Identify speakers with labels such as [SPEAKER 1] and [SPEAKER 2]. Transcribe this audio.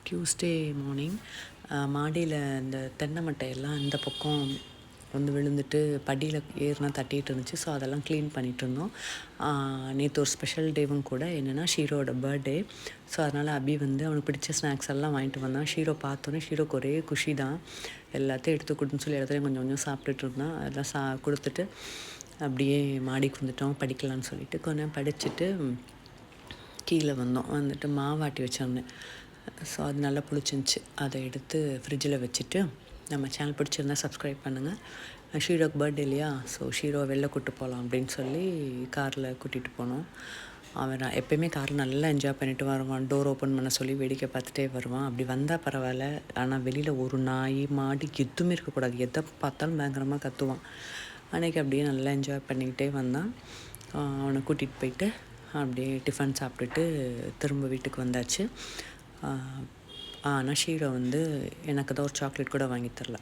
[SPEAKER 1] Tuesday morning மாடியில் இந்த தென்னை மட்டையெல்லாம் இந்த பக்கம் வந்து விழுந்துட்டு படியில் ஏறினா தட்டிகிட்டு இருந்துச்சு. ஸோ அதெல்லாம் க்ளீன் பண்ணிகிட்ருந்தோம். நேற்று ஒரு ஸ்பெஷல் டேவும் கூட என்னென்னா ஷீரோட பர்த்டே. ஸோ அதனால் அபி வந்து அவனுக்கு பிடிச்ச ஸ்நாக்ஸ் எல்லாம் வாங்கிட்டு வந்தான். ஷீரோ பார்த்தோன்னே ஷீரோக்கு ஒரே குஷி தான். எல்லாத்தையும் எடுத்து கொடுன்னு சொல்லி எல்லாத்தையும் கொஞ்சம் கொஞ்சம் சாப்பிட்டுட்டு இருந்தான். அதெல்லாம் கொடுத்துட்டு அப்படியே மாடிக்கு வந்துட்டோம் படிக்கலான்னு சொல்லிட்டு கொஞ்சம் படிச்சுட்டு கீழே வந்துட்டு மாவாட்டி வச்சிருந்தேன். ஸோ அது நல்லா புளிச்சிருந்துச்சி. அதை எடுத்து ஃப்ரிட்ஜில் வச்சுட்டு நம்ம சேனல் பிடிச்சிருந்தா சப்ஸ்கிரைப் பண்ணுங்கள். ஷீரோக்கு பர்த்டே இல்லையா, ஸோ ஷீரோவை வெளில கூப்பிட்டு போகலாம் அப்படின்னு சொல்லி காரில் கூட்டிகிட்டு போனோம். அவன் எப்போயுமே காரில் நல்லா என்ஜாய் பண்ணிட்டு வருவான். டோர் ஓப்பன் பண்ண சொல்லி வேடிக்கை பார்த்துட்டே வருவான். அப்படி வந்தால் பரவாயில்ல, ஆனால் வெளியில் ஒரு நாய் மாடு எதுவுமே இருக்கக்கூடாது. எதை பார்த்தாலும் பயங்கரமாக கத்துவான். அன்றைக்கி அப்படியே நல்லா என்ஜாய் பண்ணிக்கிட்டே வந்தான். அவனை கூட்டிகிட்டு போயிட்டு அப்படியே டிஃபன் சாப்பிட்டுட்டு திரும்ப வீட்டுக்கு வந்தாச்சு. ஆனால் ஷீரோ வந்து எனக்கு தான் ஒரு சாக்லேட் கூட வாங்கி தரல.